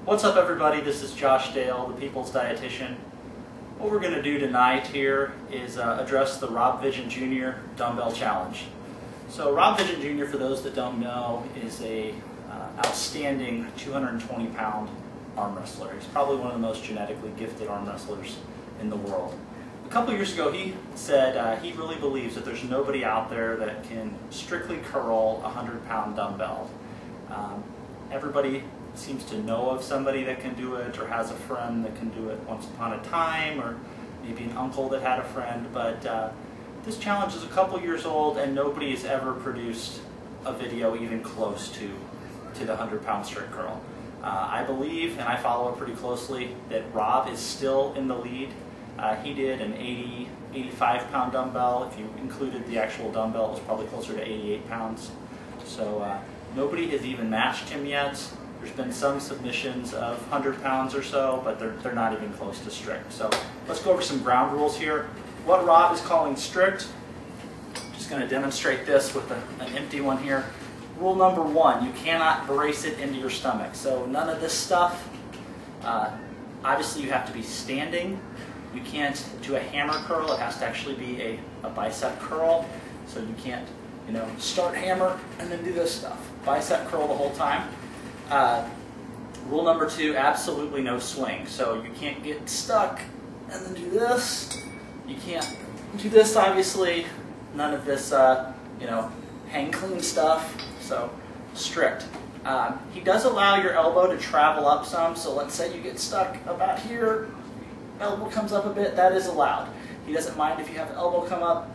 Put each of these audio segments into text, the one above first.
What's up, everybody? This is Josh Dale, the People's Dietitian. What we're going to do tonight here is address the Rob Vision Jr. Dumbbell Challenge. So Rob Vision Jr., for those that don't know, is a outstanding 220-pound arm wrestler. He's probably one of the most genetically gifted arm wrestlers in the world. A couple years ago, he said he really believes that there's nobody out there that can strictly curl a 100-pound dumbbell. Everybody seems to know of somebody that can do it, or has a friend that can do it once upon a time, or maybe an uncle that had a friend, but this challenge is a couple years old and nobody has ever produced a video even close to the 100-pound strict curl. I believe, and I follow it pretty closely, that Rob is still in the lead. He did an 85-pound dumbbell. If you included the actual dumbbell, it was probably closer to 88 pounds. So nobody has even matched him yet. There's been some submissions of 100 pounds or so, but they're not even close to strict. So let's go over some ground rules here. What Rob is calling strict, I'm just going to demonstrate this with an empty one here. Rule number 1, you cannot brace it into your stomach. So none of this stuff. Obviously you have to be standing. You can't do a hammer curl. It has to actually be a bicep curl. So you can't, start hammer and then do this stuff. Bicep curl the whole time. Rule number 2, absolutely no swing. So you can't get stuck and then do this. You can't do this, obviously. None of this, hang clean stuff. So strict. He does allow your elbow to travel up some. So let's say you get stuck about here, elbow comes up a bit, that is allowed. He doesn't mind if you have elbow come up,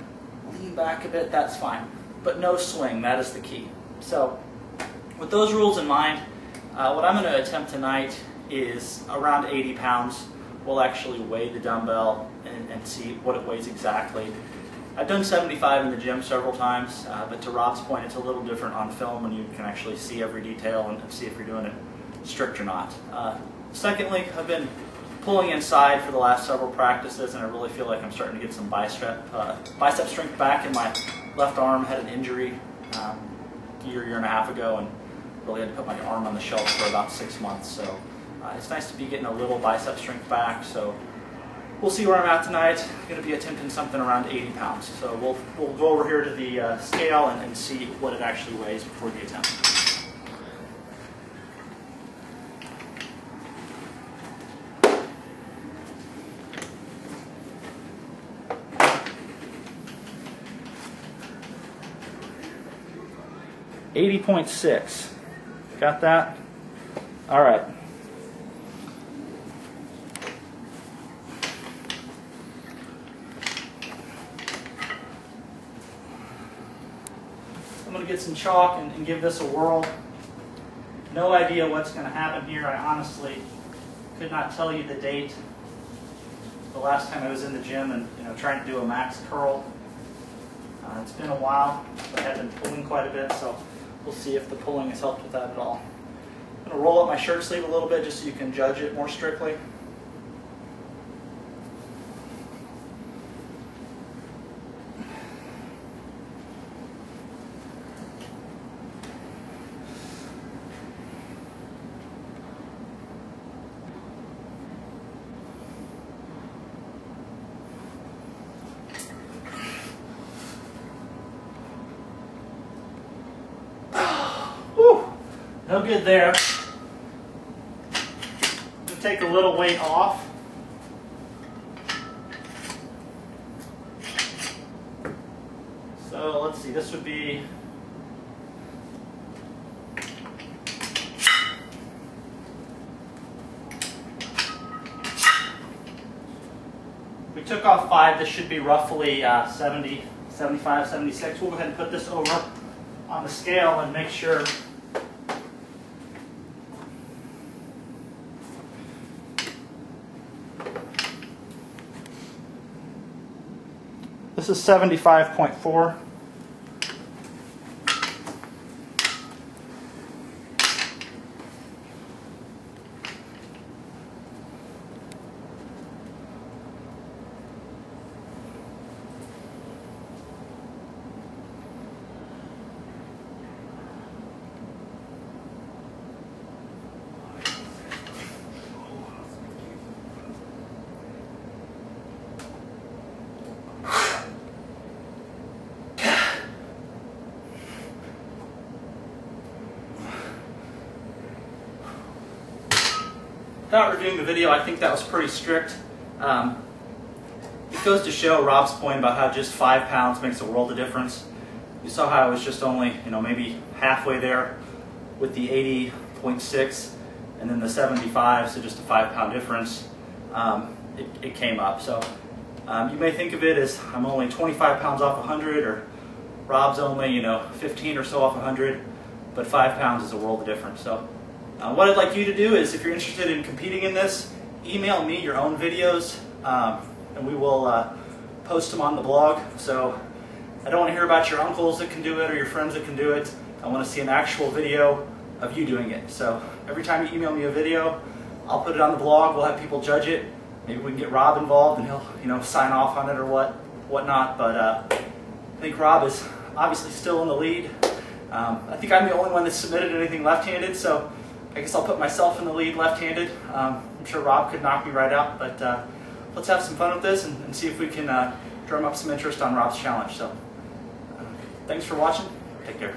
lean back a bit, that's fine. But no swing, that is the key. So with those rules in mind, what I'm going to attempt tonight is around 80 pounds. We'll actually weigh the dumbbell and see what it weighs exactly. I've done 75 in the gym several times, but to Rob's point, it's a little different on film when you can actually see every detail and see if you're doing it strict or not. Secondly, I've been pulling inside for the last several practices, and I really feel like I'm starting to get some bicep strength back in my left arm. Had an injury a year and a half ago, and really had to put my arm on the shelf for about 6 months. So it's nice to be getting a little bicep strength back. So we'll see where I'm at tonight. I'm going to be attempting something around 80 pounds. So we'll go over here to the scale and see what it actually weighs before the attempt. $80.6. Got that? All right. I'm going to get some chalk and give this a whirl. No idea what's going to happen here. I honestly could not tell you the date. The last time I was in the gym and trying to do a max curl. It's been a while, but I have been pulling quite a bit, so we'll see if the pulling has helped with that at all. I'm going to roll up my shirt sleeve a little bit just so you can judge it more strictly. No good there. I'm going to take a little weight off. So let's see, this would be we took off 5, this should be roughly 70, 75, 76. We'll go ahead and put this over on the scale and make sure. This is 75.4. without reviewing the video, I think that was pretty strict. It goes to show Rob's point about how just 5 pounds makes a world of difference. You saw how I was just only, maybe halfway there with the 80.6 and then the 75, so just a 5-pound difference. It came up. So you may think of it as I'm only 25 pounds off 100, or Rob's only 15 or so off 100, but 5 pounds is a world of difference. So what I'd like you to do is, if you're interested in competing in this, email me your own videos, and we will post them on the blog. So I don't want to hear about your uncles that can do it or your friends that can do it. I want to see an actual video of you doing it. So every time you email me a video, I'll put it on the blog. We'll have people judge it. Maybe we can get Rob involved and he'll sign off on it or whatnot. But I think Rob is obviously still in the lead. I think I'm the only one that submitted anything left-handed, so I guess I'll put myself in the lead left-handed. I'm sure Rob could knock me right out, but let's have some fun with this and see if we can drum up some interest on Rob's challenge. So thanks for watching. Take care.